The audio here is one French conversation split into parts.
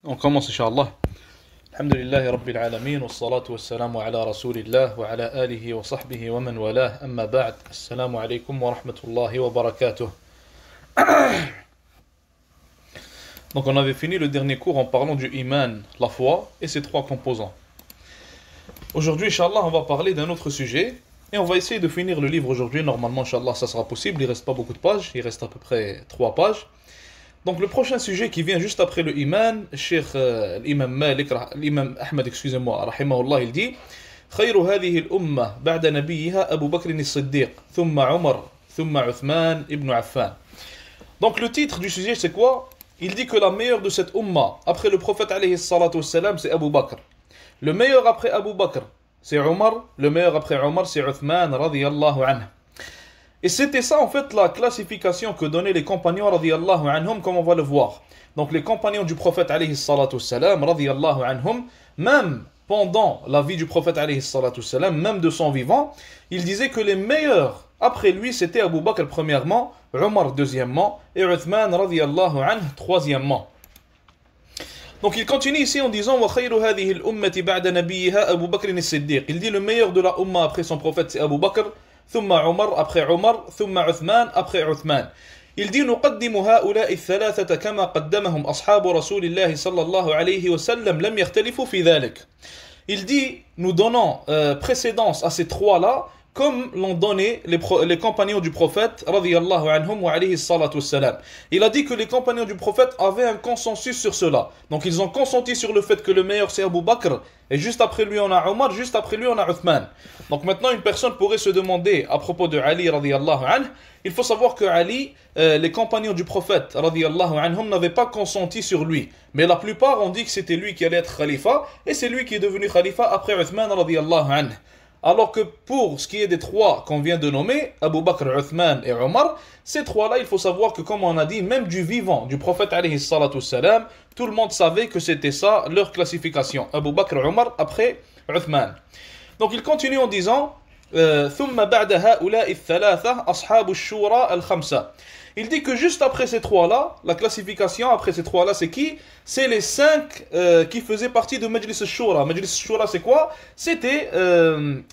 On commence, Inch'Allah. Alhamdulillahi Rabbil Alameen, wa salatu wa salamu ala Rasulillah, wa ala alihi wa sahbihi wa man walah, amma ba'd, assalamu alaikum wa rahmatullahi wa barakatuh. Donc on avait fini le dernier cours en parlant du iman, la foi, et ses trois composants. Aujourd'hui, Inch'Allah, on va parler d'un autre sujet, et on va essayer de finir le livre aujourd'hui. Normalement, Inch'Allah, ça sera possible, il reste pas beaucoup de pages, il reste à peu près 3 pages. Donc le prochain sujet qui vient juste après le iman, l'imam Malik, l'imam Ahmed, excusez-moi, rahimahullah, il dit خير هذه الأمة بعد نبيها أبو بكر الصديق ثم عمر ثم عثمان ibn Affan. Donc le titre du sujet c'est quoi? Il dit que la meilleure de cette umma après le prophète alayhi salatu wassalam c'est Abu Bakr. Le meilleur après Abu Bakr c'est Omar, le meilleur après Omar c'est Uthman radiyallahu anhu. Et c'était ça en fait la classification que donnaient les compagnons radiyallahu anhum, comme on va le voir. Donc les compagnons du prophète alayhi salatu wassalam radiyallahu anhum, même pendant la vie du prophète alayhi salatu wassalam, même de son vivant, ils disaient que les meilleurs après lui c'était Abu Bakr premièrement, Omar deuxièmement et Uthman radiyallahu anhu troisièmement. Donc il continue ici en disant وَخَيْرُ هَذِهِ الْأُمَّةِ بَعْدَ نَبِيِّهَا أَبُو بَكْرٍ الصِّدِّيقِ. Il dit le meilleur de la umma après son prophète c'est Abu Bakr, ثم عمر après عمر, ثم عثمان après عثمان. Il dit نقدم هؤلاء الثلاثة كما قدمهم أصحاب رسول الله صلى الله عليه وسلم لم يختلفوا في ذلك. Il dit nous donnons précédence à ces trois-là comme l'ont donné les compagnons du prophète radiyallahu anhum wa alayhi salatu wassalam. Il a dit que les compagnons du prophète avaient un consensus sur cela. Donc ils ont consenti sur le fait que le meilleur c'est Abu Bakr, et juste après lui on a Omar, juste après lui on a Uthman. Donc maintenant une personne pourrait se demander à propos de Ali radiyallahu anhu, il faut savoir que Ali, les compagnons du prophète radiyallahu anhum n'avaient pas consenti sur lui. Mais la plupart ont dit que c'était lui qui allait être khalifa, et c'est lui qui est devenu khalifa après Uthman radiyallahu anhu. Alors que pour ce qui est des trois qu'on vient de nommer, Abu Bakr, Uthman et Omar, ces trois-là, il faut savoir que comme on a dit, même du vivant du prophète alayhi salatu wassalam, tout le monde savait que c'était ça leur classification. Abu Bakr, Omar, après Uthman. Donc il continue en disant ثم بعد هؤلاء الثلاثة أصحاب الشورى الخمسة. Il dit que juste après ces trois-là, la classification après ces trois-là, c'est qui? C'est les 5 qui faisaient partie de Majlis al-Shura. Majlis al-Shura, c'est quoi? C'était,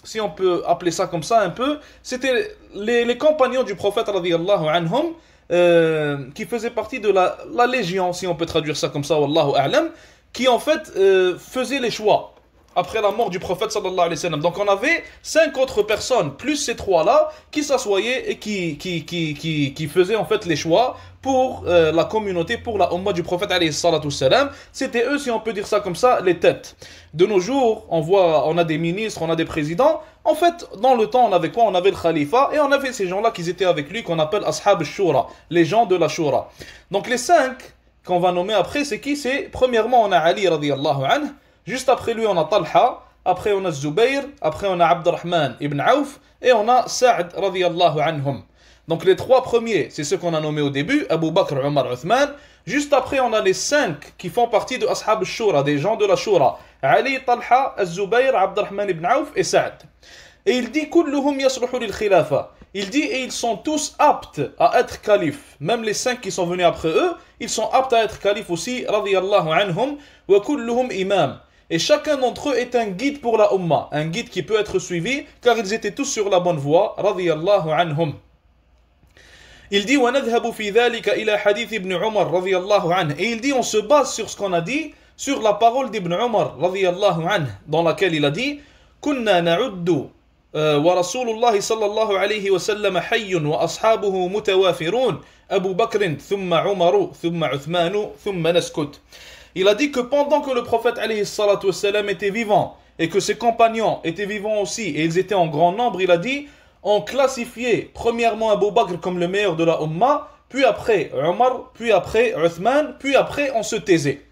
si on peut appeler ça comme ça un peu, c'était les compagnons du prophète radiyallahu anhum, qui faisaient partie de la légion, si on peut traduire ça comme ça, wallahu a'lam, qui en fait faisaient les choix après la mort du prophète sallallahu alayhi wa sallam. Donc on avait 5 autres personnes, plus ces trois-là, qui s'assoyaient et qui faisaient en fait les choix pour la communauté, pour la umma du prophète alayhi salatu wassalam. C'était eux, si on peut dire ça comme ça, les têtes. De nos jours, on a des ministres, on a des présidents. En fait, dans le temps, on avait quoi? On avait le khalifa et on avait ces gens-là qui étaient avec lui, qu'on appelle ashab al-shura, les gens de la shura. Donc les 5 qu'on va nommer après, c'est qui? C'est premièrement, on a Ali radiyallahu anhu. Juste après lui, on a Talha, après on a Zubayr, après on a Abdurrahman ibn Auf, et on a Sa'd radiyallahu anhum. Donc les 3 premiers, c'est ceux qu'on a nommés au début, Abu Bakr, Omar, Uthman. Juste après, on a les 5 qui font partie de Ashab al-Shura, des gens de la Shura. Ali, Talha, Zubayr, Abdurrahman ibn Auf et Sa'd. Et il dit, kulluhum yasluhu lil khilafa. Il dit, et ils sont tous aptes à être califes. Même les 5 qui sont venus après eux, ils sont aptes à être califes aussi, radiyallahu anhum, wa kulluhum imam. Et chacun d'entre eux est un guide pour la umma, un guide qui peut être suivi, car ils étaient tous sur la bonne voie, radiyallahu anhum. Il dit, وَنَذْهَبُ فِي ذَلِكَ إِلَى حَدِيثِ ibn Umar radiyallahu anhu. Et il dit, on se base sur ce qu'on a dit, sur la parole d'Ibn Umar radiyallahu anhu, dans laquelle il a dit, كُنَّا نَعُدُّ ورسول الله صلى الله عليه وسلم حي وأصحابه متوافرون أبو بكر ثم عمر ثم عثمان ثم نسكت. Il a dit que pendant que le prophète alayhi salatu wassalam était vivant et que ses compagnons étaient vivants aussi et ils étaient en grand nombre, il a dit on classifiait premièrement Abu Bakr comme le meilleur de la umma, puis après Omar, puis après Uthman, puis après on se taisait.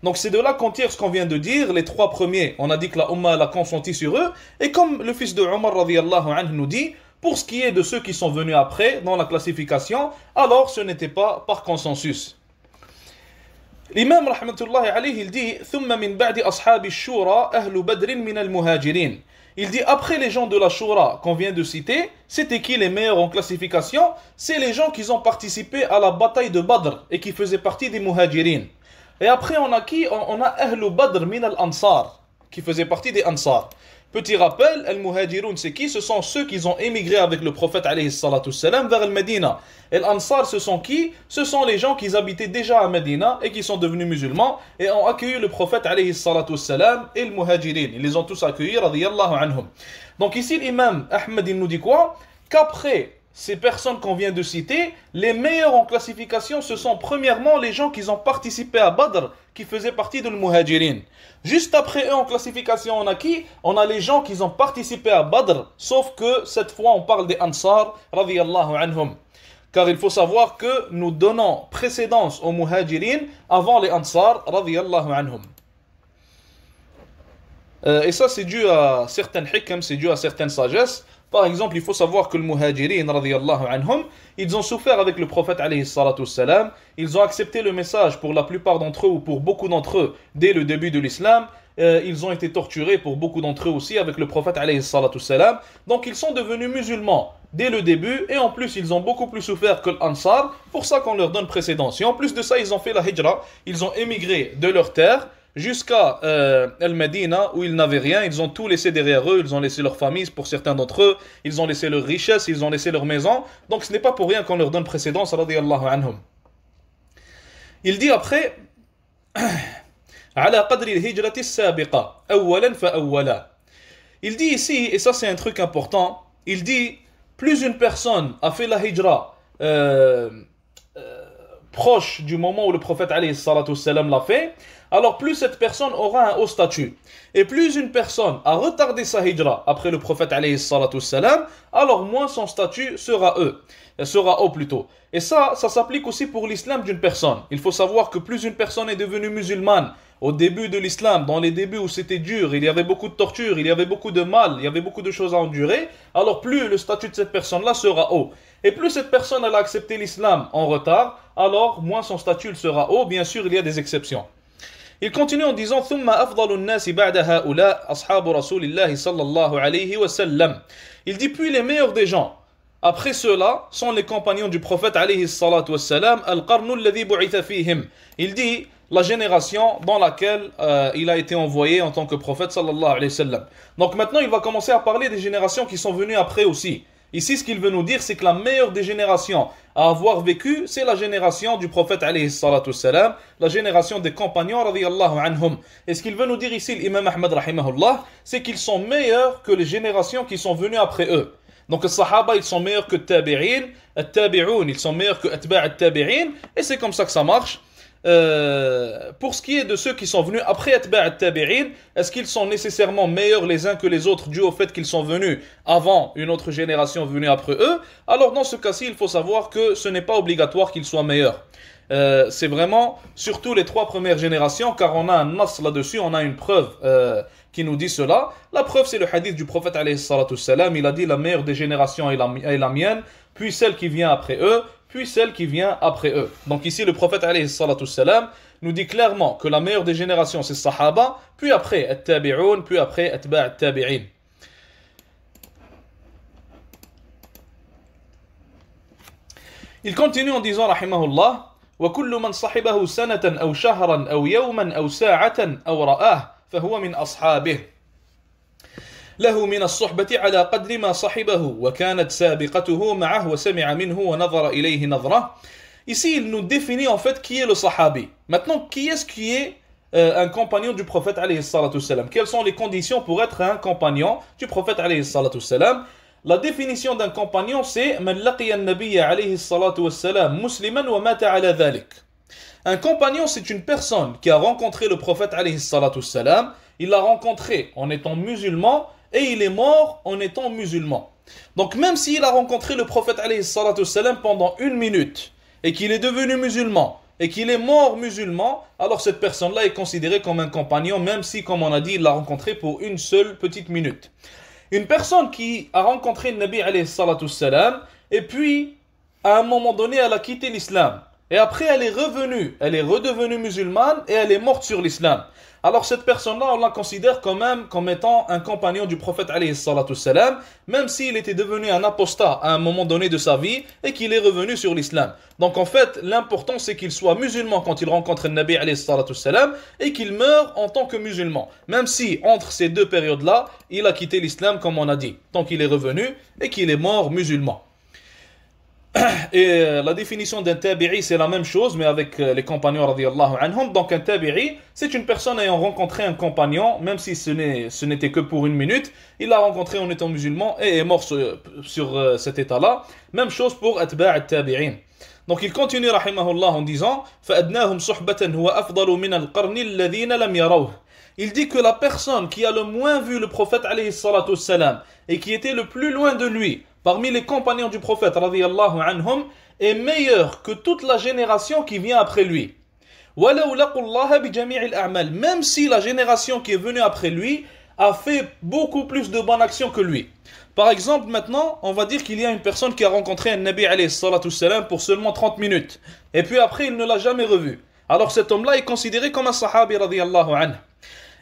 Donc c'est de là qu'on tire ce qu'on vient de dire. Les 3 premiers, on a dit que la umma a consenti sur eux, et comme le fils de Omar radiyallahu anhu nous dit, pour ce qui est de ceux qui sont venus après dans la classification, alors ce n'était pas par consensus. L'imam rahmatullahi alayhi il dit ثم من بعد أصحاب الشورى أهل بدر من المهاجرين. Il dit après les gens de la Shura qu'on vient de citer, c'était qui les meilleurs en classification? C'est les gens qui ont participé à la bataille de Badr et qui faisaient partie des muhajirin. Et après, on a qui? On a Ahlul Badr min al-Ansar, qui faisait partie des Ansar. Petit rappel, Al-Muhajirun, c'est qui? Ce sont ceux qui ont émigré avec le prophète alayhi salatu salam vers Al-Medina. Et l'Ansar, ce sont qui? Ce sont les gens qui habitaient déjà à Medina et qui sont devenus musulmans et ont accueilli le prophète alayhi salatu salam et le Muhajirin. Ils les ont tous accueillis, radiyallahu anhum. Donc ici, l'imam Ahmed, il nous dit quoi? Qu'après ces personnes qu'on vient de citer, les meilleurs en classification, ce sont premièrement les gens qui ont participé à Badr, qui faisaient partie de l'Muhajirin. Juste après eux en classification, on a qui? On a les gens qui ont participé à Badr, sauf que cette fois on parle des Ansar, radiyallahu anhum. Car il faut savoir que nous donnons précédence aux Muhajirin avant les Ansar, radiyallahu anhum. Et ça c'est dû à certaines hikam, c'est dû à certaines sagesses. Par exemple, il faut savoir que les Muhajirin, radiyallahu anhum, ils ont souffert avec le prophète alayhi salatu salam. Ils ont accepté le message pour la plupart d'entre eux ou pour beaucoup d'entre eux dès le début de l'islam. Ils ont été torturés pour beaucoup d'entre eux aussi avec le prophète alayhi salatu salam. Donc ils sont devenus musulmans dès le début et en plus ils ont beaucoup plus souffert que l'Ansar. Pour ça qu'on leur donne précédence. Et en plus de ça, ils ont fait la hijra. Ils ont émigré de leur terre jusqu'à Al-Medina où ils n'avaient rien. Ils ont tout laissé derrière eux. Ils ont laissé leur famille pour certains d'entre eux. Ils ont laissé leur richesse. Ils ont laissé leur maison. Donc ce n'est pas pour rien qu'on leur donne précédence. Radiyallahu anhum. Il dit après على قدر الهجرة السابقة أولا فأولا. Il dit ici, et ça c'est un truc important, il dit plus une personne a fait la hijra proche du moment où le prophète alayhi salatu salam l'a fait, alors plus cette personne aura un haut statut. Et plus une personne a retardé sa hijra après le prophète alayhi salatu salam, alors moins son statut sera haut plutôt. Et ça s'applique aussi pour l'islam d'une personne. Il faut savoir que plus une personne est devenue musulmane au début de l'islam, dans les débuts où c'était dur, il y avait beaucoup de torture, il y avait beaucoup de mal, il y avait beaucoup de choses à endurer, alors plus le statut de cette personne-là sera haut. Et plus cette personne elle a accepté l'islam en retard, alors moins son statut sera haut. Bien sûr, il y a des exceptions. Il continue en disant ثم أفضل الناس بعد هؤلاء أصحاب رسول الله صلى الله عليه وسلم. Il dit puis les meilleurs des gens après ceux-là sont les compagnons du prophète alayhi salatu wassalam al-qarnu alladhi bu'itha fihim. Il dit la génération dans laquelle il a été envoyé en tant que prophète sallallahu alayhi wa sallam. Donc maintenant il va commencer à parler des générations qui sont venues après aussi. Ici ce qu'il veut nous dire c'est que la meilleure des générations à avoir vécu c'est la génération du prophète alayhi salatu wassalam, la génération des compagnons radiyallahu anhum. Et ce qu'il veut nous dire ici l'imam Ahmad rahimahullah c'est qu'ils sont meilleurs que les générations qui sont venues après eux. Donc les sahaba ils sont meilleurs que tabi'in, tabi'un ils sont meilleurs que atba' tabi'in et c'est comme ça que ça marche. Pour ce qui est de ceux qui sont venus après atba' tabi'in, est-ce qu'ils sont nécessairement meilleurs les uns que les autres dû au fait qu'ils sont venus avant une autre génération venue après eux? Alors dans ce cas-ci, il faut savoir que ce n'est pas obligatoire qu'ils soient meilleurs. C'est vraiment surtout les trois premières générations car on a un nas là-dessus, on a une preuve qui nous dit cela. La preuve c'est le hadith du prophète alayhi salatu salam, il a dit la meilleure des générations est la mienne, puis celle qui vient après eux, puis celle qui vient après eux. Donc ici le prophète alayhi salatu salam nous dit clairement que la meilleure des générations c'est sahaba, puis après at-tabi'un, puis après atba' at-tabi'in. Il continue en disant rahimahullah وكل من صحبه سنة أو شهرا أو يوما أو ساعة أو رآه فهو من أصحابه له من الصحبة على قدر ما صحبه وكانت سابقته معه وسمع منه ونظر إليه نظرة. Ici il nous définit en fait qui est le sahabi. Maintenant qui est-ce qui est un compagnon du prophète alayhi salatu salam? Quelles sont les conditions pour être un compagnon du prophète alayhi salatu salam? La définition d'un compagnon c'est من لقي النبي عليه الصلاة والسلام مسلما ومات على ذلك. Un compagnon c'est une personne qui a rencontré le prophète alayhi salatu salam, il l'a rencontré en étant musulman et il est mort en étant musulman. Donc même s'il a rencontré le prophète alayhi salatu salam pendant une minute et qu'il est devenu musulman et qu'il est mort musulman, alors cette personne-là est considérée comme un compagnon même si comme on a dit il l'a rencontré pour une seule petite minute. Une personne qui a rencontré le Nabi alayhi salatu salam et puis à un moment donné elle a quitté l'islam Et après, elle est redevenue musulmane et elle est morte sur l'islam. Alors cette personne-là, on la considère quand même comme étant un compagnon du prophète alayhi salatu salam, même s'il était devenu un apostat à un moment donné de sa vie et qu'il est revenu sur l'islam. Donc en fait, l'important c'est qu'il soit musulman quand il rencontre le Nabi alayhi salatu salam et qu'il meure en tant que musulman. Même si entre ces deux périodes-là, il a quitté l'islam comme on a dit, tant qu'il est revenu et qu'il est mort musulman. Et la définition d'un tabi'i, c'est la même chose, mais avec les compagnons radiyallahu anhum. Donc un tabi'i, c'est une personne ayant rencontré un compagnon, même si ce n'était que pour une minute, il l'a rencontré en étant musulman et est mort sur cet état-là. Même chose pour atba' at-tabi'in. Donc il continue rahimahullah en disant فَأَدْنَاهُمْ صُحْبَةً هُوَ أَفْضَلُ مِنَ الْقَرْنِ الَّذِينَ لَمْ يَرَوْهُ. Il dit que la personne qui a le moins vu le prophète alayhi salatu salam et qui était le plus loin de lui parmi les compagnons du prophète radiyallahu anhum est meilleur que toute la génération qui vient après lui. Même si la génération qui est venue après lui a fait beaucoup plus de bonnes actions que lui. Par exemple, maintenant, on va dire qu'il y a une personne qui a rencontré un Nabi alayhi salatu salam pour seulement 30 minutes. Et puis après, il ne l'a jamais revu. Alors cet homme-là est considéré comme un sahabi radiyallahu anhu.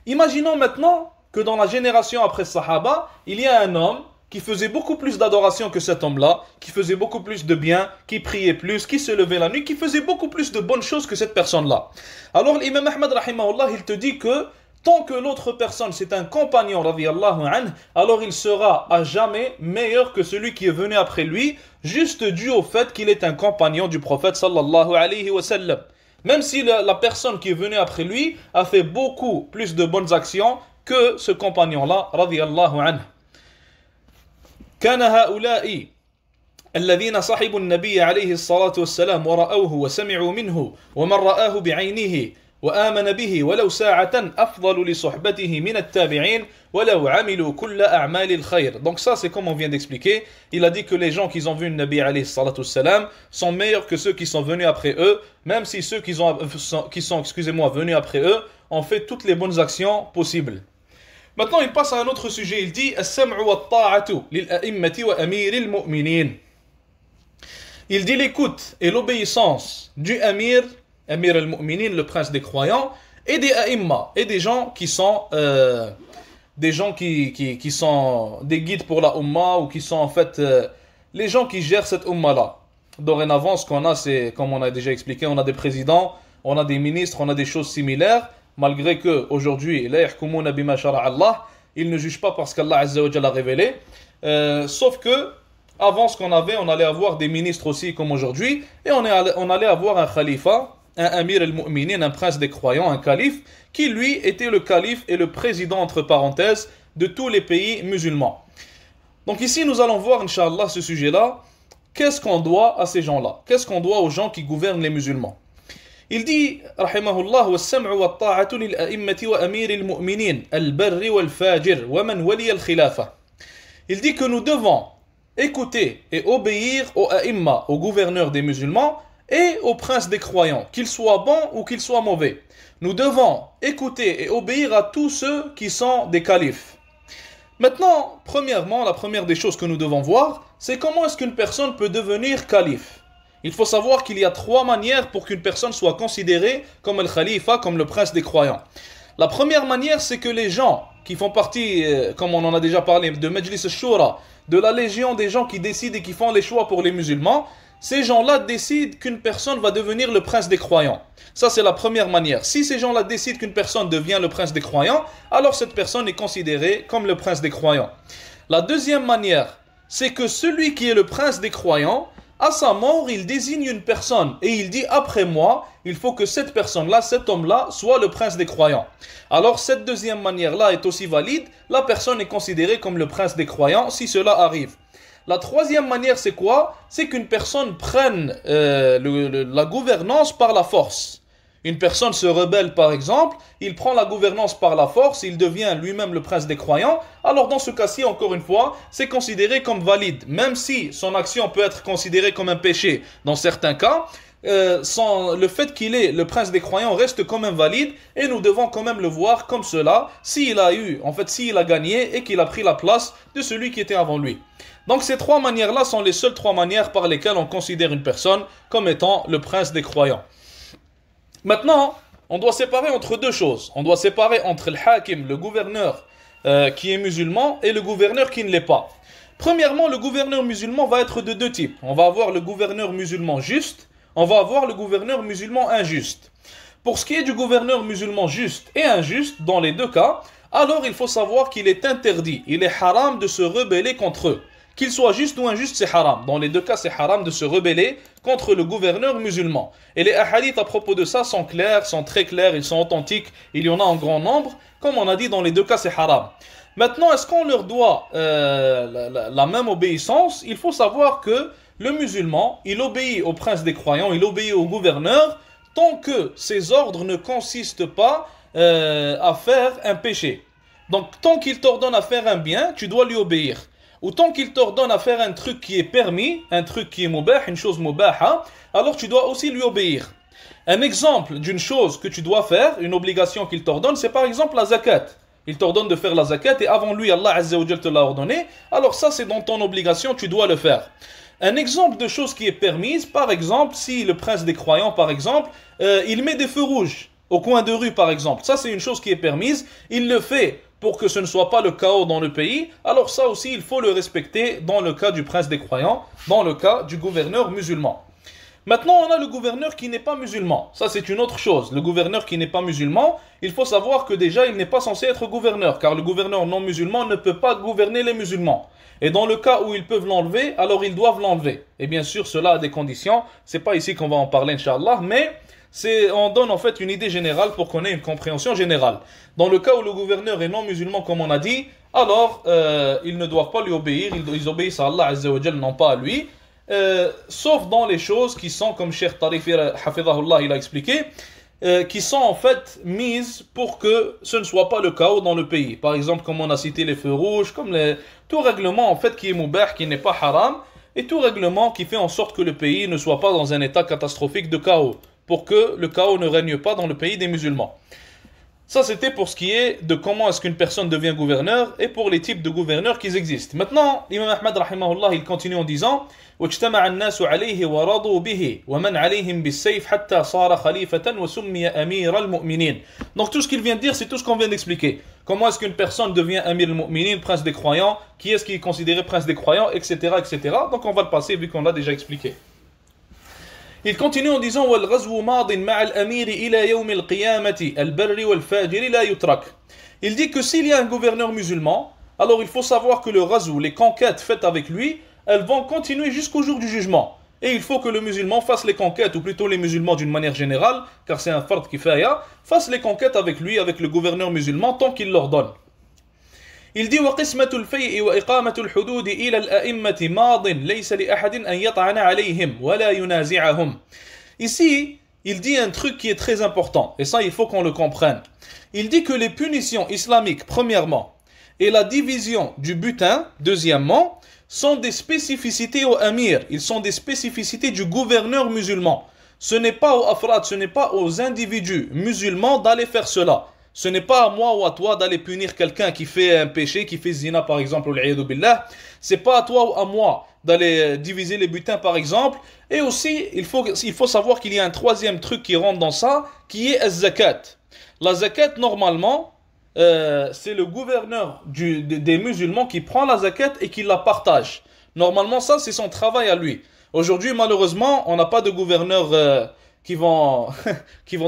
Imaginons maintenant que dans la génération après Sahaba, il y a un homme qui faisait beaucoup plus d'adoration que cet homme-là, qui faisait beaucoup plus de bien, qui priait plus, qui se levait la nuit, qui faisait beaucoup plus de bonnes choses que cette personne-là. Alors l'imam Ahmad rahimahullah, il te dit que tant que l'autre personne c'est un compagnon radiyallahu anhu, alors il sera à jamais meilleur que celui qui est venu après lui, juste dû au fait qu'il est un compagnon du prophète sallallahu alayhi wa sallam. Même si la personne qui est venue après lui a fait beaucoup plus de bonnes actions que ce compagnon-là radiyallahu anhu. كان هؤلاء الذين صحبوا النبي عليه الصلاة والسلام ورأوه وسمعوا منه ومن رآه بعينه وآمن به ولو ساعة أفضل لصحبته من التابعين ولو عملوا كل أعمال الخير. Donc ça c'est comme on vient d'expliquer. Il a dit que les gens qui ont vu le Nabi alayhi salatu wassalam sont meilleurs que ceux qui sont venus après eux, même si ceux qui sont venus après eux ont fait toutes les bonnes actions possibles. Maintenant, il passe à un autre sujet. Il dit As-sam'u wat-ta'atu lil-a'immati wa amiril mu'minin. Il dit l'écoute et l'obéissance du Amir al-Mu'minin, le prince des croyants, et des a'imma, et des gens qui sont qui sont des guides pour la Ummah, ou qui sont en fait les gens qui gèrent cette Ummah-là. Dorénavant, ce qu'on a, c'est, comme on a déjà expliqué, on a des présidents, on a des ministres, on a des choses similaires. Malgré que aujourd'hui, ils ne jugent pas parce qu'Allah Azza wa Jalla a révélé. Sauf que, avant ce qu'on avait, on allait avoir des ministres aussi comme aujourd'hui, et on allait avoir un khalifa, un Amir al-Mu'minin, un prince des croyants, un calife, qui lui était le calife et le président, entre parenthèses, de tous les pays musulmans. Donc ici, nous allons voir, Inch'Allah, ce sujet-là. Qu'est-ce qu'on doit à ces gens-là? Qu'est-ce qu'on doit aux gens qui gouvernent les musulmans? Il dit, rahimahullah, والسمع والطاعة للأئمة وأمير المؤمنين البر والفاجر ومن ولي الخلافة. Il dit que nous devons écouter et obéir aux a'imma, aux gouverneurs des musulmans, et aux princes des croyants, qu'ils soient bons ou qu'ils soient mauvais. Nous devons écouter et obéir à tous ceux qui sont des califes. Maintenant, premièrement, la première des choses que nous devons voir, c'est comment est-ce qu'une personne peut devenir calife. Il faut savoir qu'il y a trois manières pour qu'une personne soit considérée comme le khalifa, comme le prince des croyants. La première manière, c'est que les gens qui font partie, comme on en a déjà parlé, de Majlis al-Shura, de la légion des gens qui décident et qui font les choix pour les musulmans, ces gens-là décident qu'une personne va devenir le prince des croyants. Ça, c'est la première manière. Si ces gens-là décident qu'une personne devient le prince des croyants, alors cette personne est considérée comme le prince des croyants. La deuxième manière, c'est que celui qui est le prince des croyants, à sa mort, il désigne une personne et il dit après moi, il faut que cette personne-là, cet homme-là, soit le prince des croyants. Alors cette deuxième manière-là est aussi valide, la personne est considérée comme le prince des croyants si cela arrive. La troisième manière, c'est quoi? C'est qu'une personne prenne la gouvernance par la force. Une personne se rebelle par exemple, il prend la gouvernance par la force, il devient lui-même le prince des croyants, alors dans ce cas-ci, encore une fois, c'est considéré comme valide, même si son action peut être considérée comme un péché dans certains cas, le fait qu'il est le prince des croyants reste quand même valide et nous devons quand même le voir comme cela s'il a gagné et qu'il a pris la place de celui qui était avant lui. Donc ces trois manières-là sont les seules trois manières par lesquelles on considère une personne comme étant le prince des croyants. Maintenant, on doit séparer entre deux choses. On doit séparer entre le hakim, le gouverneur qui est musulman, et le gouverneur qui ne l'est pas. Premièrement, le gouverneur musulman va être de deux types. On va avoir le gouverneur musulman juste, on va avoir le gouverneur musulman injuste. Pour ce qui est du gouverneur musulman juste et injuste, dans les deux cas, alors il faut savoir qu'il est interdit, il est haram de se rebeller contre eux. Qu'il soit juste ou injuste, c'est haram. Dans les deux cas, c'est haram de se rebeller contre le gouverneur musulman. Et les hadiths à propos de ça sont clairs, sont très clairs, ils sont authentiques, il y en a en grand nombre. Comme on a dit, dans les deux cas, c'est haram. Maintenant, est-ce qu'on leur doit la même obéissance? Il faut savoir que le musulman, il obéit au prince des croyants, il obéit au gouverneur, tant que ses ordres ne consistent pas à faire un péché. Donc, tant qu'il t'ordonne à faire un bien, tu dois lui obéir. Ou tant qu'il t'ordonne à faire un truc qui est permis, un truc qui est mubah, une chose mubaha, alors tu dois aussi lui obéir. Un exemple d'une chose que tu dois faire, une obligation qu'il t'ordonne, c'est par exemple la zakat. Il t'ordonne de faire la zakat et avant lui, Allah Azza wa Jal te l'a ordonné. Alors ça, c'est dans ton obligation, tu dois le faire. Un exemple de chose qui est permise, par exemple, si le prince des croyants, par exemple, il met des feux rouges au coin de rue, par exemple. Ça, c'est une chose qui est permise. Il le fait pour que ce ne soit pas le chaos dans le pays. Alors ça aussi, il faut le respecter dans le cas du prince des croyants, dans le cas du gouverneur musulman. Maintenant, on a le gouverneur qui n'est pas musulman. Ça, c'est une autre chose. Le gouverneur qui n'est pas musulman, il faut savoir que déjà, il n'est pas censé être gouverneur, car le gouverneur non musulman ne peut pas gouverner les musulmans. Et dans le cas où ils peuvent l'enlever, alors ils doivent l'enlever. Et bien sûr, cela a des conditions. C'est pas ici qu'on va en parler, Inch'Allah, mais on donne en fait une idée générale pour qu'on ait une compréhension générale. Dans le cas où le gouverneur est non musulman, comme on a dit, alors ils ne doivent pas lui obéir, ils obéissent à Allah Azza wa Jal, non pas à lui. Sauf dans les choses qui sont, comme Cheikh Tarifi Hafidahullah il a expliqué, qui sont en fait mises pour que ce ne soit pas le chaos dans le pays. Par exemple, comme on a cité les feux rouges, comme tout règlement en fait qui est mubah, qui n'est pas haram, et tout règlement qui fait en sorte que le pays ne soit pas dans un état catastrophique de chaos, pour que le chaos ne règne pas dans le pays des musulmans. Ça, c'était pour ce qui est de comment est-ce qu'une personne devient gouverneur et pour les types de gouverneurs qui existent. Maintenant, l'imam Ahmad, rahimahullah, il continue en disant وَاجْتَمَعَ النَّاسُ عَلَيْهِ وَرَضُوا بِهِ وَمَنْ عَلَيْهِمْ بِالسَّيْفِ حَتَّى صَارَ خَلِيفَةً وَسُمِّيَ أَمِيرَ الْمُؤْمِنِينَ. Donc tout ce qu'il vient de dire, c'est tout ce qu'on vient d'expliquer. Comment est-ce qu'une personne devient Amir al-Mu'minin, prince des croyants, qui est-ce qui est considéré prince des croyants, etc., etc. Donc on va le passer vu qu'on l'a déjà expliqué. Il continue en disant وَالْغَزْوُ مَاضٍ مَعَ الْأَمِيرِ إِلَى يَوْمِ الْقِيَامَةِ الْبَرِّ وَالْفَاجِرِ لَا يُتْرَكْ. Il dit que s'il y a un gouverneur musulman, alors il faut savoir que le ghazw, les conquêtes faites avec lui, elles vont continuer jusqu'au jour du jugement. Et il faut que le musulman fasse les conquêtes, ou plutôt les musulmans d'une manière générale, car c'est un fard kifaya, fasse les conquêtes avec lui, avec le gouverneur musulman, tant qu'il l'ordonne. Il dit وَقِسْمَةُ الْفَيْءِ وَإِقَامَةُ الْحُدُودِ إِلَى الْأَئِمَّةِ مَاضٍ لَيْسَ لِأَحَدٍ أَنْ يَطْعَنَ عَلَيْهِمْ وَلَا يُنَازِعَهُمْ. Ici, il dit un truc qui est très important, et ça il faut qu'on le comprenne. Il dit que les punitions islamiques, premièrement, et la division du butin, deuxièmement, sont des spécificités au amir, ils sont des spécificités du gouverneur musulman. Ce n'est pas aux afrad, ce n'est pas aux individus musulmans d'aller faire cela. Ce n'est pas à moi ou à toi d'aller punir quelqu'un qui fait un péché, qui fait zina par exemple, c'est pas à toi ou à moi d'aller diviser les butins par exemple. Et aussi, il faut savoir qu'il y a un troisième truc qui rentre dans ça, qui est az-zakat. La zakat, normalement, c'est le gouverneur des musulmans qui prend la zakat et qui la partage. Normalement, ça, c'est son travail à lui. Aujourd'hui, malheureusement, on n'a pas de gouverneur qui vont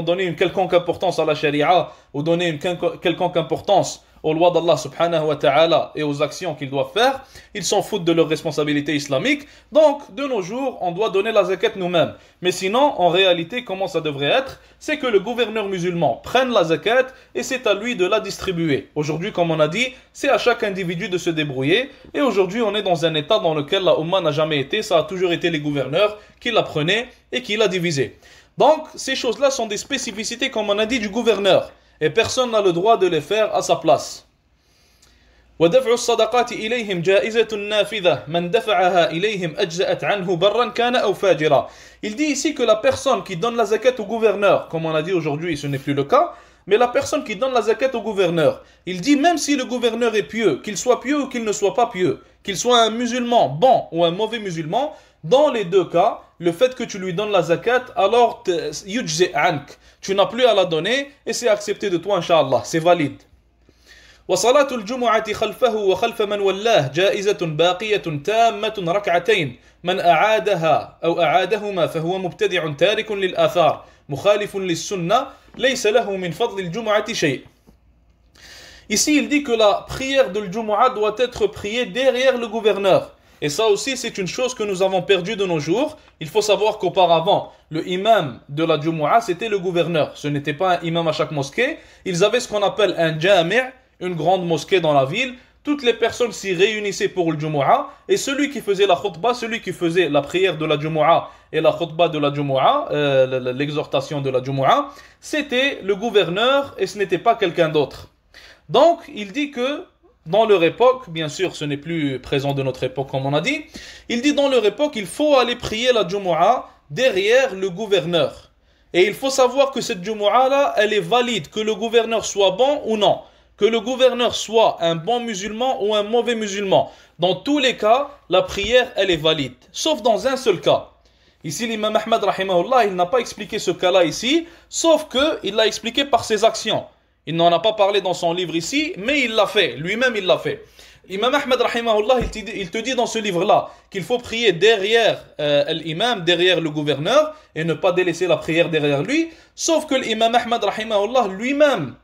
donner une quelconque importance à la charia ou donner une quelconque importance aux lois d'Allah subhanahu wa ta'ala et aux actions qu'ils doivent faire. Ils s'en foutent de leurs responsabilités islamiques. Donc, de nos jours, on doit donner la zakat nous-mêmes. Mais sinon, en réalité, comment ça devrait être? C'est que le gouverneur musulman prenne la zakat et c'est à lui de la distribuer. Aujourd'hui, comme on a dit, c'est à chaque individu de se débrouiller. Et aujourd'hui, on est dans un état dans lequel la Ummah n'a jamais été. Ça a toujours été les gouverneurs qui la prenaient et qui la divisaient. Donc, ces choses-là sont des spécificités, comme on a dit, du gouverneur. Et personne n'a le droit de les faire à sa place. وَدَفْعُ الصَّدَقَاتِ إِلَيْهِمْ جَائِزَةٌ نَافِذَةٌ مَنْ دَفَعَهَا إِلَيْهِمْ أَجْزَأَتْ عَنْهُ بَرًّا كَانَ أَوْ فَاجِرًا. Il dit ici que la personne qui donne la zakat au gouverneur, comme on a dit aujourd'hui, ce n'est plus le cas, Mais la personne qui donne la zakat au gouverneur, il dit même si le gouverneur est pieux, qu'il soit pieux ou qu'il ne soit pas pieux, qu'il soit un musulman bon ou un mauvais musulman, dans les deux cas, le fait que tu lui donnes la zakat, alors yujzi ank, tu n'as plus à la donner et c'est accepté de toi, Inch'Allah, c'est valide. وصلاة الجمعة خلفه وخلف من ولاه جائزة باقية تامة ركعتين من أعادها أو أعادهما فهو مبتدع تارك للآثار مخالف للسنة ليس له من فضل الجمعة شيء. Ici il dit que la prière de l'Jumu'ah doit être priée derrière le gouverneur. Et ça aussi c'est une chose que nous avons perdue de nos jours. Il faut savoir qu'auparavant le imam de la Jumu'ah c'était le gouverneur. Ce n'était pas un imam à chaque mosquée. Ils avaient ce qu'on appelle un jami', une grande mosquée dans la ville. Toutes les personnes s'y réunissaient pour le Jumu'ah et celui qui faisait la khutbah, celui qui faisait la prière de la Jumu'ah et la khutbah de la Jumu'ah, l'exhortation de la Jumu'ah, c'était le gouverneur et ce n'était pas quelqu'un d'autre. Donc il dit que dans leur époque, bien sûr ce n'est plus présent de notre époque comme on a dit, il dit dans leur époque il faut aller prier la Jumu'ah derrière le gouverneur. Et il faut savoir que cette Jumu'ah là, elle est valide, que le gouverneur soit bon ou non. Que le gouverneur soit un bon musulman ou un mauvais musulman. Dans tous les cas, la prière, elle est valide. Sauf dans un seul cas. Ici, l'imam Ahmad, rahimahullah, il n'a pas expliqué ce cas-là ici, sauf qu'il l'a expliqué par ses actions. Il n'en a pas parlé dans son livre ici, mais il l'a fait. Lui-même, il l'a fait. L'imam Ahmad, rahimahullah, il te dit dans ce livre-là qu'il faut prier derrière l'imam, derrière le gouverneur, et ne pas délaisser la prière derrière lui. Sauf que l'imam Ahmad, rahimahullah, lui-même,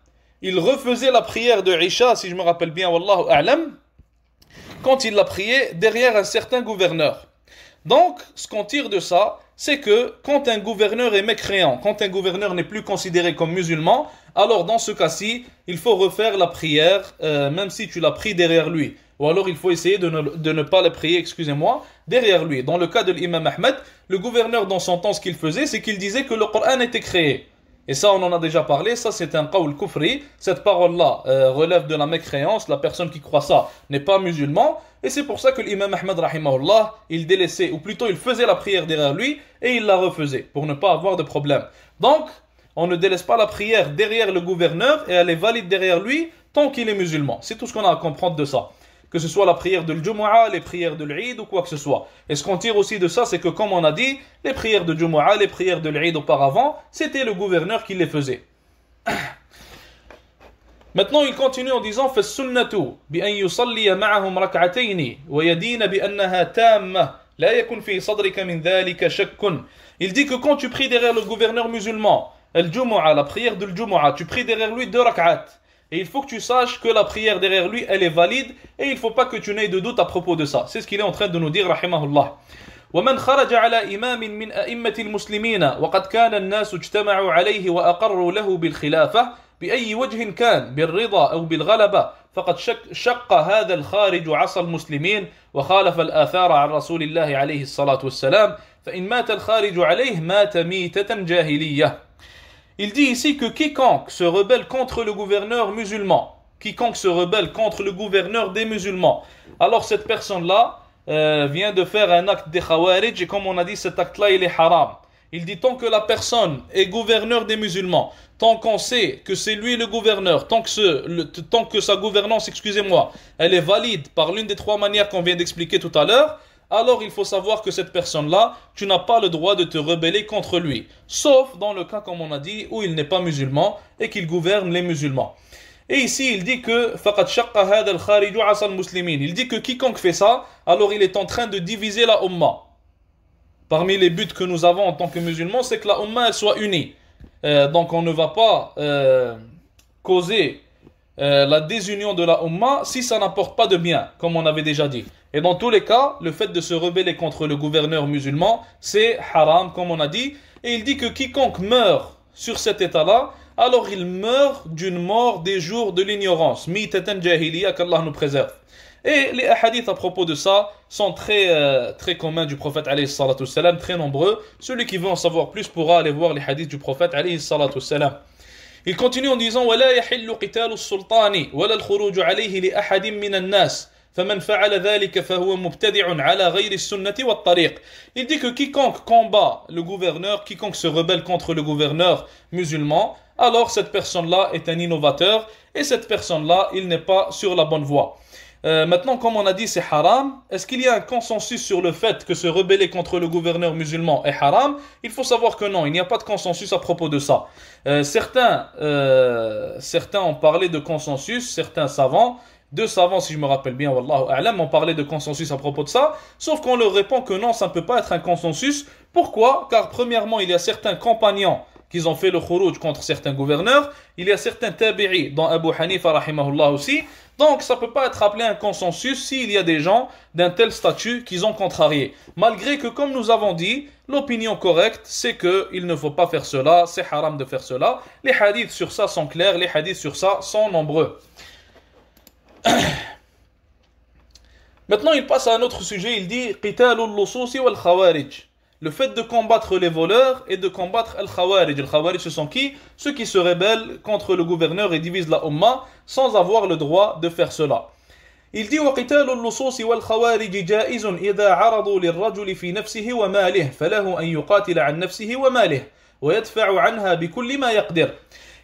il refaisait la prière de Isha, si je me rappelle bien, Wallahu a'lam, quand il l'a prié derrière un certain gouverneur. Donc, ce qu'on tire de ça, c'est que quand un gouverneur est mécréant, quand un gouverneur n'est plus considéré comme musulman, alors dans ce cas-ci, il faut refaire la prière, même si tu l'as pris derrière lui. Ou alors il faut essayer de ne pas la prier, excusez-moi, derrière lui. Dans le cas de l'imam Ahmed, le gouverneur dans son temps, ce qu'il faisait, c'est qu'il disait que le Coran était créé. Et ça, on en a déjà parlé, ça c'est un qawl kufri. Cette parole-là relève de la mécréance, la personne qui croit ça n'est pas musulman. Et c'est pour ça que l'imam Ahmed, rahimahullah, il délaissait, ou plutôt il faisait la prière derrière lui, et il la refaisait, pour ne pas avoir de problème. Donc, on ne délaisse pas la prière derrière le gouverneur, et elle est valide derrière lui, tant qu'il est musulman. C'est tout ce qu'on a à comprendre de ça. Que ce soit la prière de l'Jumu'ah, les prières de l'Eid ou quoi que ce soit. Et ce qu'on tire aussi de ça, c'est que comme on a dit, les prières de Jumu'ah, les prières de l'Eid auparavant, c'était le gouverneur qui les faisait. Maintenant, il continue en disant فَالسُّنَّةُ بِأَنْ يُصَلِّيَ مَعَهُمْ رَكْعَتَيْنِ وَيَدِينَ بِأَنَّهَا تَامَّةٌ لَا يَكُنْ فِي صَدْرِكَ مِنْ ذَلِكَ شَكٌّ. Il dit que quand tu pries derrière le gouverneur musulman, al-Jumu'ah, la prière de l'Jumu'ah, tu pries derrière lui 2 rak'at. Et il faut que tu saches que la prière derrière lui, elle est valide et il ne faut pas que tu n'aies de doute à propos de ça. C'est ce qu'il est en train de nous dire, rahimahullah. ومن خرج على إمام من أئمة المسلمين وقد كان الناس اجتمعوا عليه وأقروا له بالخلافة بأي وجه كان بالرضا أو بالغلبة فقد شق هذا الخارج عصى المسلمين وخالف الآثار عن رسول الله عليه الصلاة والسلام فإن مات الخارج عليه مات ميتة جاهلية. Il dit ici que quiconque se rebelle contre le gouverneur musulman, quiconque se rebelle contre le gouverneur des musulmans, alors cette personne-là vient de faire un acte de khawarij et comme on a dit, cet acte-là il est haram. Il dit tant que la personne est gouverneur des musulmans, tant qu'on sait que c'est lui le gouverneur, tant que sa gouvernance, excusez-moi, elle est valide par l'une des 3 manières qu'on vient d'expliquer tout à l'heure, alors il faut savoir que cette personne-là, tu n'as pas le droit de te rebeller contre lui. Sauf dans le cas, comme on a dit, où il n'est pas musulman et qu'il gouverne les musulmans. Et ici, il dit que فَقَدْ شَقَّ هَذَا الْخَارِجُ عَصَى الْمُسْلِمِينَ. Il dit que quiconque fait ça, alors il est en train de diviser la Ummah. Parmi les buts que nous avons en tant que musulmans, c'est que la Ummah elle soit unie. Donc on ne va pas causer la désunion de la Ummah si ça n'apporte pas de bien, comme on avait déjà dit. Et dans tous les cas, le fait de se rebeller contre le gouverneur musulman, c'est haram, comme on a dit. Et il dit que quiconque meurt sur cet état-là, alors il meurt d'une mort des jours de l'ignorance. Mitatan jahiliya, qu'Allah nous préserve. Et les hadiths à propos de ça sont très communs du prophète alayhi salatu wassalam, très nombreux. Celui qui veut en savoir plus pourra aller voir les hadiths du prophète alayhi salatu wassalam. Il continue en disant وَلَا يَحِلُّ قِتَالُ السُّلْطَانِ وَلَا الْخُرُوجُ عَلَيْهِ لِأَحَدٍ مِّنَ النَّاسِ فمن فعل ذلك فهو مبتدع على غير السنة والطريق. Il dit que quiconque combat le gouverneur, quiconque se rebelle contre le gouverneur musulman, alors cette personne-là est un innovateur et cette personne-là, il n'est pas sur la bonne voie. Maintenant, comme on a dit, c'est haram. Est-ce qu'il y a un consensus sur le fait que se rebeller contre le gouverneur musulman est haram? Il faut savoir que non, il n'y a pas de consensus à propos de ça. Certains ont parlé de consensus, certains savants, deux savants si je me rappelle bien, wallahu a'lam, ont parlé de consensus à propos de ça, sauf qu'on leur répond que non, ça ne peut pas être un consensus. Pourquoi? Car premièrement, il y a certains compagnons qui ont fait le khuruj contre certains gouverneurs, il y a certains tabi'i, dont Abu Hanifa rahimahullah aussi. Donc ça ne peut pas être appelé un consensus s'il y a des gens d'un tel statut qu'ils ont contrarié. Malgré que, comme nous avons dit, l'opinion correcte, c'est qu'il ne faut pas faire cela, c'est haram de faire cela. Les hadiths sur ça sont clairs, les hadiths sur ça sont nombreux. Maintenant, il passe à un autre sujet, il dit « Qitalul lususi wal khawarij » le fait de combattre les voleurs et de combattre al-Khawarij. Al-Khawarij, ce sont qui? Ceux qui se rebellent contre le gouverneur et divisent la Ummah sans avoir le droit de faire cela. Il dit وَقِتَالُ اللُّصُوصِ وَالْخَوَارِجِ جَائِزٌ إِذَا عَرَضُوا لِلرَّجُلِ فِي نَفْسِهِ وَمَالِهِ فَلَهُ أَنْ يُقَاتِلَ عَنْ نَفْسِهِ وَمَالِهِ وَيَدْفَعُ عَنْهَا بِكُلِّ مَا يَقْدِرُ.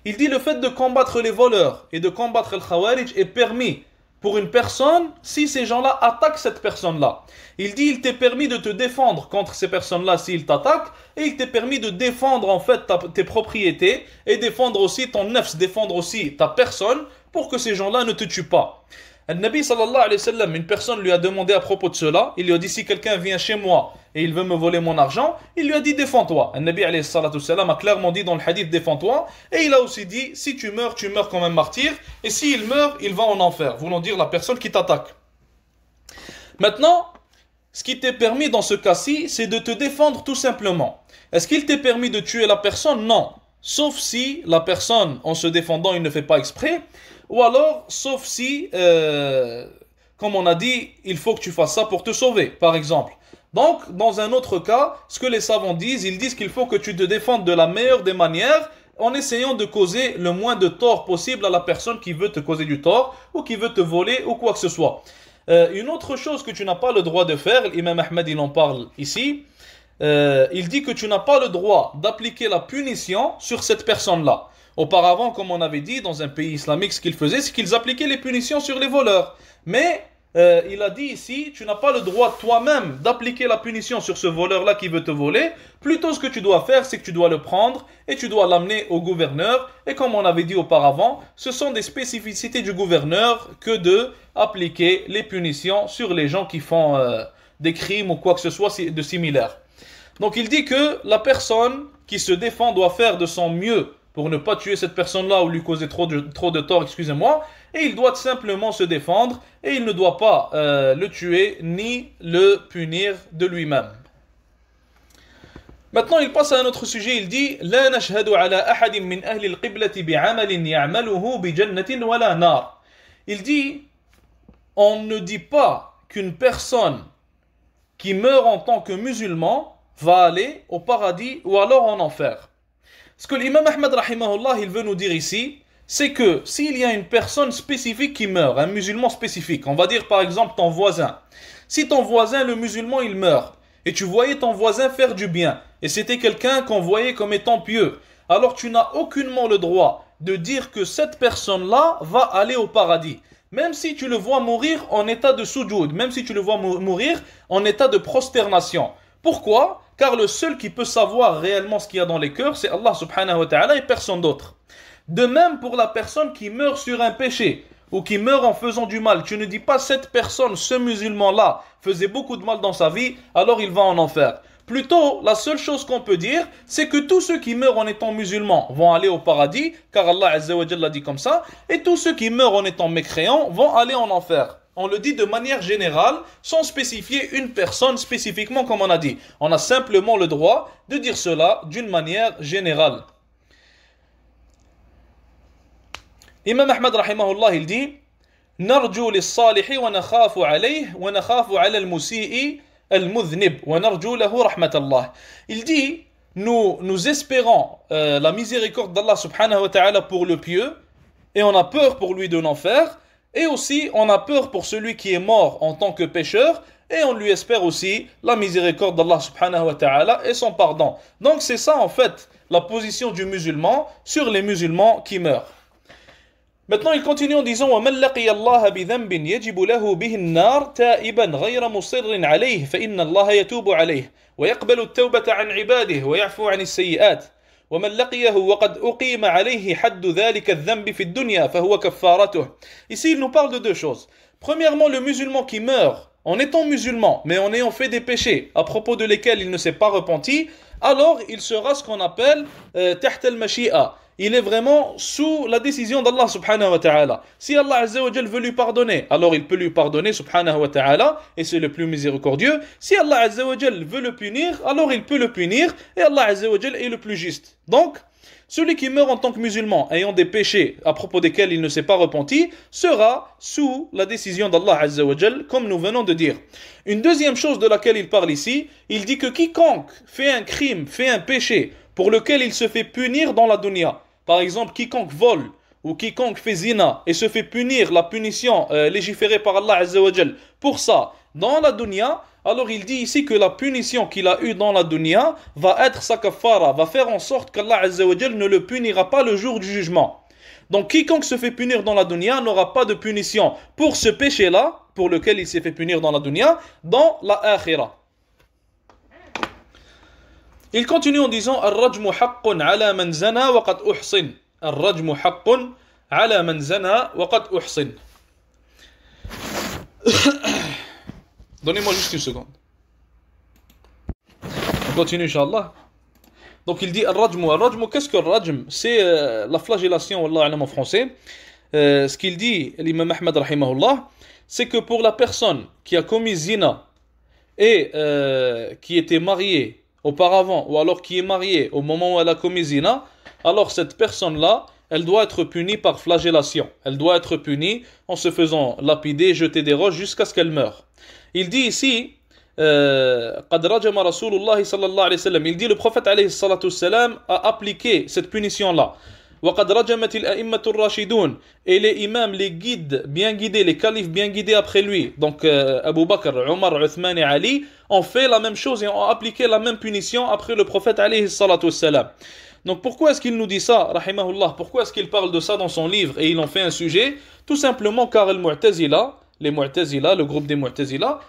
Il dit le fait de combattre les voleurs et de combattre al-Khawarij est permis pour une personne si ces gens-là attaquent cette personne-là. Il dit il t'est permis de te défendre contre ces personnes-là s'ils t'attaquent et il t'est permis de défendre en fait tes propriétés et défendre aussi ton nafs, défendre aussi ta personne pour que ces gens-là ne te tuent pas. Le Nabi sallallahu alayhi wa sallam, une personne lui a demandé à propos de cela, il lui a dit si quelqu'un vient chez moi et il veut me voler mon argent, il lui a dit défends-toi. Le Nabi alayhi salatu sallam a clairement dit dans le hadith défends-toi et il a aussi dit si tu meurs comme un martyr et s'il meurt, il va en enfer, voulant dire la personne qui t'attaque. Maintenant, ce qui t'est permis dans ce cas-ci, c'est de te défendre tout simplement. Est-ce qu'il t'est permis de tuer la personne? Non. Sauf si la personne, en se défendant, il ne fait pas exprès. Ou alors, sauf si, comme on a dit, il faut que tu fasses ça pour te sauver, par exemple. Donc, dans un autre cas, ce que les savants disent, ils disent qu'il faut que tu te défendes de la meilleure des manières en essayant de causer le moins de tort possible à la personne qui veut te causer du tort ou qui veut te voler ou quoi que ce soit. Une autre chose que tu n'as pas le droit de faire, l'imam Ahmed il en parle ici, il dit que tu n'as pas le droit d'appliquer la punition sur cette personne-là. Auparavant, comme on avait dit, dans un pays islamique, ce qu'ils faisaient, c'est qu'ils appliquaient les punitions sur les voleurs. Mais il a dit ici, tu n'as pas le droit toi-même d'appliquer la punition sur ce voleur-là qui veut te voler. Plutôt, ce que tu dois faire, c'est que tu dois le prendre et tu dois l'amener au gouverneur. Et comme on avait dit auparavant, ce sont des spécificités du gouverneur que de appliquer les punitions sur les gens qui font des crimes ou quoi que ce soit de similaire. Donc il dit que la personne qui se défend doit faire de son mieux pour ne pas tuer cette personne-là ou lui causer trop de tort, excusez-moi, et il doit simplement se défendre et il ne doit pas le tuer ni le punir de lui-même. Maintenant, il passe à un autre sujet, il dit لا نشهد على أحد من أهل القبلة بعمل يعمله بجنة ولا نار. Il dit on ne dit pas qu'une personne qui meurt en tant que musulman va aller au paradis ou alors en enfer. Ce que l'imam Ahmed rahimahullah il veut nous dire ici, c'est que s'il y a une personne spécifique qui meurt, un musulman spécifique, on va dire par exemple ton voisin, si ton voisin le musulman il meurt et tu voyais ton voisin faire du bien et c'était quelqu'un qu'on voyait comme étant pieux, alors tu n'as aucunement le droit de dire que cette personne-là va aller au paradis. Même si tu le vois mourir en état de soujoud, même si tu le vois mourir en état de prosternation. Pourquoi? Car le seul qui peut savoir réellement ce qu'il y a dans les cœurs, c'est Allah subhanahu wa ta'ala et personne d'autre. De même pour la personne qui meurt sur un péché ou qui meurt en faisant du mal, tu ne dis pas cette personne, ce musulman-là, faisait beaucoup de mal dans sa vie, alors il va en enfer. Plutôt, la seule chose qu'on peut dire, c'est que tous ceux qui meurent en étant musulmans vont aller au paradis, car Allah Azza wa Jalla l'a dit comme ça, et tous ceux qui meurent en étant mécréants vont aller en enfer. On le dit de manière générale, sans spécifier une personne spécifiquement comme on a dit. On a simplement le droit de dire cela d'une manière générale. Imam Ahmad rahimahullah il dit نرجو للصالح ونخاف عليه ونخاف على المسيء المذنب ونرجو له رحمة الله. Il dit nous espérons la miséricorde d'Allah subhanahu wa ta'ala pour le pieux et on a peur pour lui de l'enfer Et aussi, on a peur pour celui qui est mort en tant que pécheur, et on lui espère aussi la miséricorde d'Allah subhanahu wa ta'ala et son pardon. Donc c'est ça en fait la position du musulman sur les musulmans qui meurent. Maintenant il continue en disant وَمَنْ لَقِيَ اللَّهَ بِذَنْبٍ يَجِبُ لَهُ بِهِ النَّارِ تَائِبًا غَيْرَ مُصِرٍّ عَلَيْهِ فَإِنَّ اللَّهَ يَتُوبُ عَلَيْهِ وَيَقْبَلُ التَّوْبَةَ عَنْ عِبَادِهِ وَيَعْفُو عَنِ السَّيِّئَاتِ ومن لقيه وقد أقيم عليه حد ذلك الذنب في الدنيا فهو كفارته. Ici, il nous parle de deux choses. Premièrement, le musulman qui meurt en étant musulman, mais en ayant fait des péchés à propos de lesquels il ne s'est pas repenti, alors il sera ce qu'on appelle تحت المشيئة. Il est vraiment sous la décision d'Allah subhanahu wa ta'ala. Si Allah azza wa jal veut lui pardonner, alors il peut lui pardonner subhanahu wa ta'ala, et c'est le plus miséricordieux. Si Allah azza wa jal veut le punir, alors il peut le punir, et Allah azza wa jal est le plus juste. Donc, celui qui meurt en tant que musulman, ayant des péchés à propos desquels il ne s'est pas repenti, sera sous la décision d'Allah azza wa jal, comme nous venons de dire. Une deuxième chose de laquelle il parle ici, il dit que quiconque fait un crime, fait un péché, pour lequel il se fait punir dans la dunya, par exemple, quiconque vole ou quiconque fait zina et se fait punir la punition légiférée par Allah Azza wa Jal pour ça dans la dunya, alors il dit ici que la punition qu'il a eue dans la dunya va être sa kafara, va faire en sorte qu'Allah Azza wa Jal ne le punira pas le jour du jugement. Donc quiconque se fait punir dans la dunya n'aura pas de punition pour ce péché-là, pour lequel il s'est fait punir dans la dunya, dans la akhira. Il continue en disant الرجم حق على من زنى وقد أحصن الرجم حق على من زنى وقد أحصن. Donnez-moi juste une seconde. On continue Inch'Allah. Donc il dit الرجم. الرجم, qu'est-ce que le rajm? C'est la flagellation, Wallah alam en français. Ce qu'il dit, l'imam Ahmad rahimahullah, c'est que pour la personne qui a commis zina et qui était mariée auparavant, ou alors qui est mariée au moment où elle a commis zina, alors cette personne-là, elle doit être punie par flagellation. Elle doit être punie en se faisant lapider, jeter des roches jusqu'à ce qu'elle meure. Il dit ici, قد رجم رسول الله صلى الله عليه وسلم. Il dit le prophète عليه الصلاة والسلام a appliqué cette punition-là. وقد رجمت الأئمة الراشدون. Et les imams, les guides bien guidés, les califes bien guidés après lui, donc Abu Bakr, Omar, Uthman et Ali, ont fait la même chose et ont appliqué la même punition après le prophète alayhi salatu wassalam. Donc pourquoi est-ce qu'il nous dit ça, rahimahullah? Pourquoi est-ce qu'il parle de ça dans son livre et il en fait un sujet? Tout simplement car les Mu'tazila, le groupe des Mu'tazila,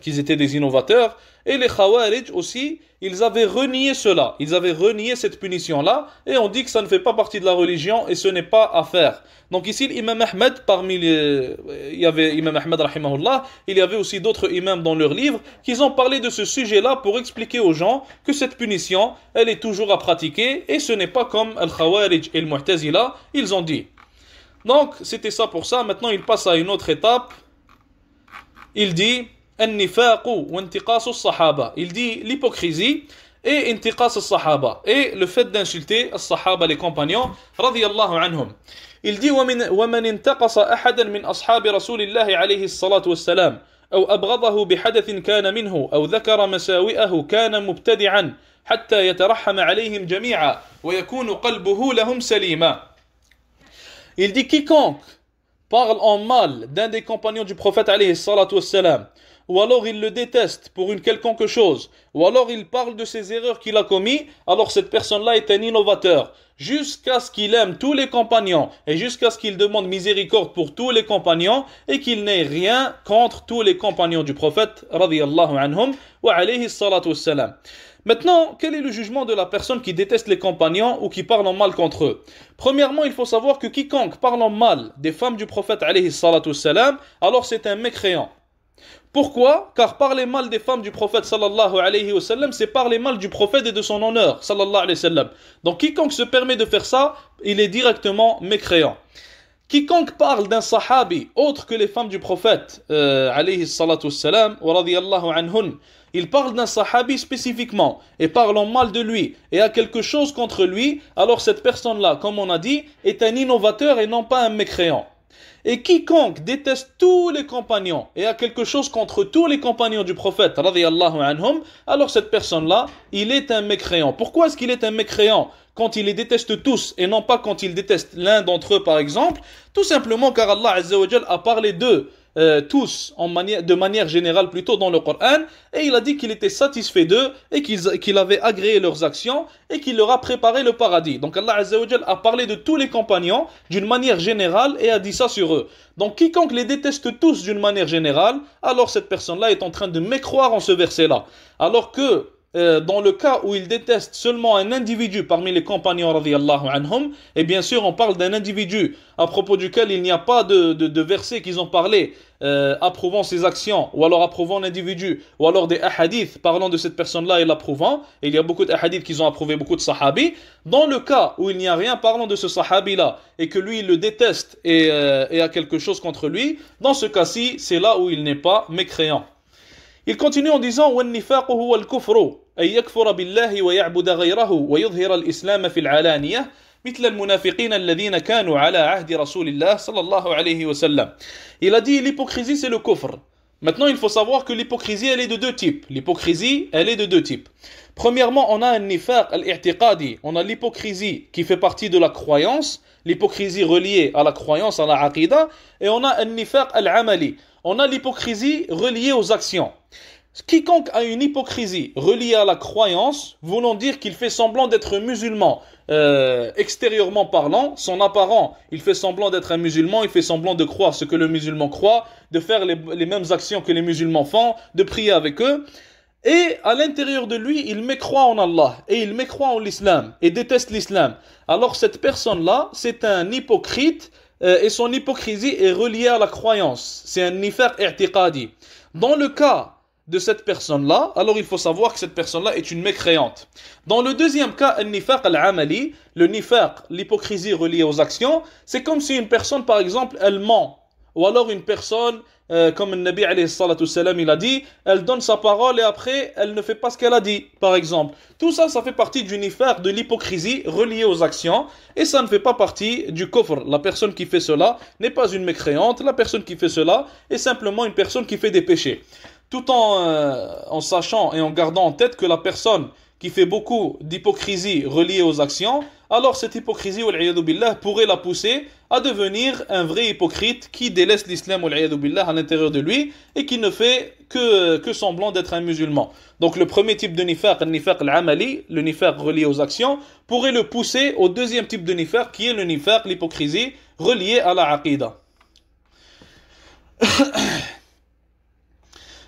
qu'ils étaient des innovateurs, et les Khawarij aussi, ils avaient renié cela, ils avaient renié cette punition-là, et on dit que ça ne fait pas partie de la religion et ce n'est pas à faire. Donc ici, l'imam Ahmed, il y avait Imam Ahmed rahimahullah, il y avait aussi d'autres imams dans leurs livres, qui ont parlé de ce sujet-là pour expliquer aux gens que cette punition, elle est toujours à pratiquer, et ce n'est pas comme Al-Khawarij et le Mu'tazila, ils ont dit. Donc, c'était ça pour ça. Maintenant, il passe à une autre étape. Il dit النفاق وانتقاص الصحابة. Il dit l'hypocrisie et انتقاص الصحابة. Et le fait d'insulter الصحابة, les compagnons, رضي الله عنهم. Il dit ومن انتقص أحدا من أصحاب رسول الله عليه الصلاة والسلام أو أبغضه بحدث كان منه أو ذكر مساوئه كان مبتدعا حتى يترحم عليهم جميعا ويكون قلبه لهم سليما. Il dit quiconque parle en mal d'un des compagnons du prophète alayhi salatu wassalam, ou alors il le déteste pour une quelconque chose, ou alors il parle de ses erreurs qu'il a commis, alors cette personne-là est un innovateur, jusqu'à ce qu'il aime tous les compagnons, et jusqu'à ce qu'il demande miséricorde pour tous les compagnons, et qu'il n'ait rien contre tous les compagnons du prophète, radiyallahu anhum, wa alayhi salatu wassalam. Maintenant, quel est le jugement de la personne qui déteste les compagnons ou qui parle en mal contre eux? Premièrement, il faut savoir que quiconque parle en mal des femmes du prophète alayhi salatu wassalam, alors c'est un mécréant. Pourquoi? Car parler mal des femmes du prophète sallallahu alayhi wa sallam, c'est parler mal du prophète et de son honneur sallallahu alayhi wa sallam. Donc quiconque se permet de faire ça, il est directement mécréant. Quiconque parle d'un sahabi autre que les femmes du prophète alayhi salatu wassalam wa radiyallahu anhun, il parle d'un sahabi spécifiquement et parlant mal de lui et a quelque chose contre lui, alors cette personne-là, comme on a dit, est un innovateur et non pas un mécréant. Et quiconque déteste tous les compagnons et a quelque chose contre tous les compagnons du prophète, radiyallahu anhum, alors cette personne-là, il est un mécréant. Pourquoi est-ce qu'il est un mécréant? quand il les déteste tous et non pas quand il déteste l'un d'entre eux par exemple? Tout simplement car Allah Azza wa Jal a parlé d'eux tous de manière générale plutôt dans le Coran, et il a dit qu'il était satisfait d'eux et qu'il avait agréé leurs actions et qu'il leur a préparé le paradis. Donc Allah Azza wa Jal a parlé de tous les compagnons d'une manière générale et a dit ça sur eux. Donc quiconque les déteste tous d'une manière générale, alors cette personne-là est en train de mécroire en ce verset-là. Alors que dans le cas où il déteste seulement un individu parmi les compagnons radiyallahu anhum, et bien sûr on parle d'un individu à propos duquel il n'y a pas de versets qu'ils ont parlé approuvant ses actions, ou alors approuvant l'individu, ou alors des hadiths parlant de cette personne-là et l'approuvant, et il y a beaucoup de hadiths qui ont approuvé beaucoup de sahabis. Dans le cas où il n'y a rien parlant de ce sahabi-là, et que lui il le déteste et a quelque chose contre lui, dans ce cas-ci, c'est là où il n'est pas mécréant. Il continue en disant وَالنِّفَاقُ هُوَ الْكُفْرُ أن يكفر بالله ويعبد غيره ويظهر الإسلام في العلانية مثل المنافقين الذين كانوا على عهد رسول الله صلى الله عليه وسلم. Il a dit l'hypocrisie c'est le kufr. Maintenant il faut savoir que l'hypocrisie elle est de deux types. L'hypocrisie elle est de deux types. Premièrement on a un nifaq al-i'tiqadi, on a l'hypocrisie qui fait partie de la croyance, l'hypocrisie reliée à la croyance, à la aqida, et on a un nifaq al-amali, on a l'hypocrisie reliée aux actions. Quiconque a une hypocrisie reliée à la croyance, voulant dire qu'il fait semblant d'être musulman, extérieurement parlant, son apparent, il fait semblant d'être un musulman, il fait semblant de croire ce que le musulman croit, de faire les mêmes actions que les musulmans font, de prier avec eux, et à l'intérieur de lui, il mécroit en Allah, et il mécroit en l'islam, et déteste l'islam. Alors cette personne-là, c'est un hypocrite, et son hypocrisie est reliée à la croyance. C'est un nifaq i'tiqadi. Dans le cas de cette personne-là, alors il faut savoir que cette personne-là est une mécréante. Dans le deuxième cas, un nifaq al-amali, le nifaq, l'hypocrisie reliée aux actions, c'est comme si une personne, par exemple, elle ment. Ou alors une personne, comme le Nabi alayhi salatu salam, il a dit, elle donne sa parole et après, elle ne fait pas ce qu'elle a dit, par exemple. Tout ça, ça fait partie du nifaq, de l'hypocrisie reliée aux actions, et ça ne fait pas partie du kufr. La personne qui fait cela n'est pas une mécréante, la personne qui fait cela est simplement une personne qui fait des péchés. Tout en sachant et en gardant en tête que la personne qui fait beaucoup d'hypocrisie reliée aux actions, alors cette hypocrisie, wal-'iyadhu billah, pourrait la pousser à devenir un vrai hypocrite qui délaisse l'islam, wal-'iyadhu billah, à l'intérieur de lui et qui ne fait que semblant d'être un musulman. Donc le premier type de nifaq, le nifaq al-amali, le nifaq relié aux actions, pourrait le pousser au deuxième type de nifaq qui est le nifaq, l'hypocrisie reliée à la aqida.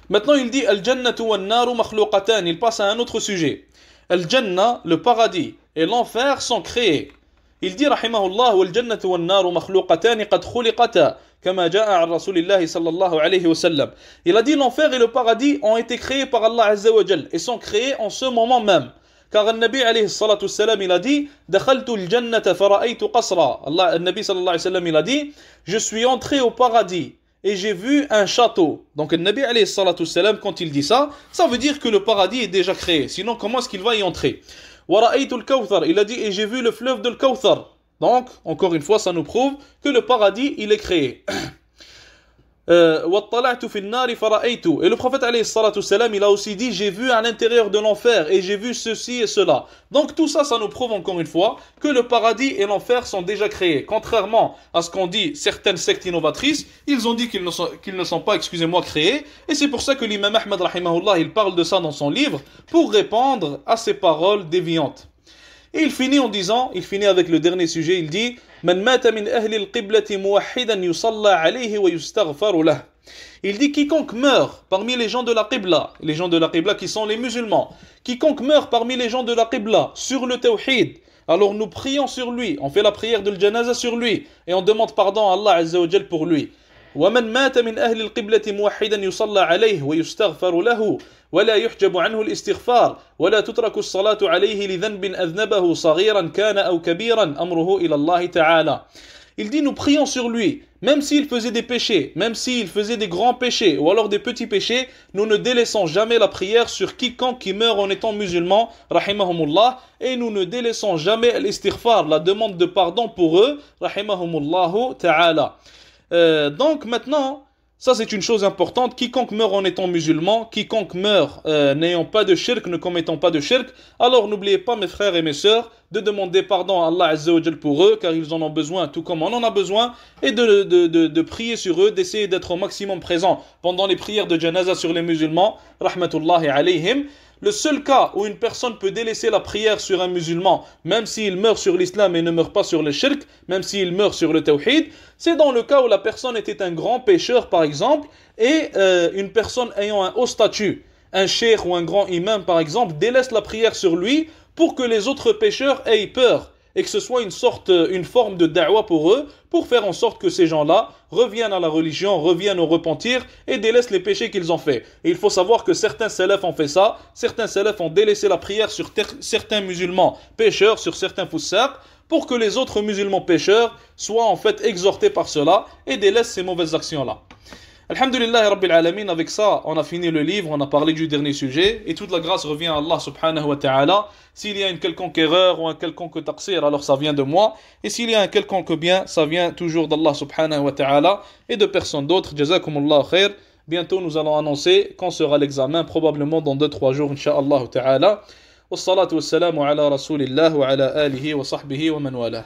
Maintenant il dit Al-Jannatu wan-naru makhluqatan. Il passe à un autre sujet. Al-Jannah, le paradis et l'enfer sont créés. Il dit rahimahullah wal-Jannatu wan-naru makhluqatan qad khuliqata kama jaa an Rasulillah sallallahu alayhi wa sallam. Il a dit l'enfer et le paradis ont été créés par Allah Azza wa Jal et sont créés en ce moment même. Car le Nabi alayhi salatu salam il a dit dakhaltu al-jannata fara'aytu qasra. Allah, le Nabi sallallahu alayhi wa sallam il a dit je suis entré au paradis et j'ai vu un château. Donc le Nabi alayhi salatu salam, quand il dit ça, ça veut dire que le paradis est déjà créé. Sinon, comment est-ce qu'il va y entrer? Wara'aytu al-Kawthar, il a dit et j'ai vu le fleuve de Kawthar. Donc, encore une fois, ça nous prouve que le paradis, il est créé. Et le prophète alayhi salatu salam, il a aussi dit j'ai vu à l'intérieur de l'enfer et j'ai vu ceci et cela. Donc tout ça, ça nous prouve encore une fois que le paradis et l'enfer sont déjà créés. Contrairement à ce qu'ont dit certaines sectes innovatrices, ils ont dit qu'ils ne sont pas, créés. Et c'est pour ça que l'imam Ahmad rahimahullah, il parle de ça dans son livre pour répondre à ces paroles déviantes. Et il finit en disant, il finit avec le dernier sujet, il dit Man mata min ahli al-qiblati muwahhidan yusalla alayhi wa yustaghfaru lah. Il dit quiconque meurt parmi les gens de la qibla qui sont les musulmans, quiconque meurt parmi les gens de la qibla sur le tawhid, alors nous prions sur lui, on fait la prière de l'janaza sur lui et on demande pardon à Allah Azza wa Jal pour lui. ومن مات من أهل القبلة موحدا يصلى عليه ويستغفر له ولا يحجب عنه الاستغفار ولا تترك الصلاة عليه لذنب أذنبه صغيرا كان أو كبيرا أمره إلى الله تعالى. Il dit nous prions sur lui, même s'il faisait des péchés, même s'il faisait des grands péchés ou alors des petits péchés, nous ne délaissons jamais la prière sur quiconque qui meurt en étant musulman, rahimahumullah, et nous ne délaissons jamais l'istighfar, la demande de pardon pour eux, rahimahumullahu ta'ala. Donc maintenant, Ça, c'est une chose importante. Quiconque meurt en étant musulman, quiconque meurt n'ayant pas de shirk, ne commettant pas de shirk, alors n'oubliez pas, mes frères et mes sœurs, de demander pardon à Allah Azza wa Jal pour eux, car ils en ont besoin, tout comme on en a besoin, et de prier sur eux, d'essayer d'être au maximum présent pendant les prières de janaza sur les musulmans, rahmatullahi alayhim. Le seul cas où une personne peut délaisser la prière sur un musulman, même s'il meurt sur l'islam et ne meurt pas sur le shirk, même s'il meurt sur le tawhid, c'est dans le cas où la personne était un grand pécheur par exemple, et une personne ayant un haut statut, un cheikh ou un grand imam par exemple, délaisse la prière sur lui pour que les autres pécheurs aient peur et que ce soit une forme de da'wa pour eux, pour faire en sorte que ces gens-là reviennent à la religion, reviennent au repentir et délaissent les péchés qu'ils ont faits. Et il faut savoir que certains salafs ont fait ça, certains salafs ont délaissé la prière sur certains musulmans pécheurs, sur certains foussards, pour que les autres musulmans pécheurs soient en fait exhortés par cela et délaissent ces mauvaises actions-là. Alhamdulillah Rabbil Alamin, avec ça on a fini le livre, on a parlé du dernier sujet et toute la grâce revient à Allah subhanahu wa ta'ala. S'il y a une quelconque erreur ou un quelconque taqsir, alors ça vient de moi, et s'il y a un quelconque bien, ça vient toujours d'Allah subhanahu wa ta'ala et de personne d'autre. Jazakumullah khair. Bientôt nous allons annoncer quand sera l'examen, probablement dans 2-3 jours insha'Allah ta'ala. Wassalatu wassalamu ala rasulillah wa ala alihi wa sahbihi wa man wala.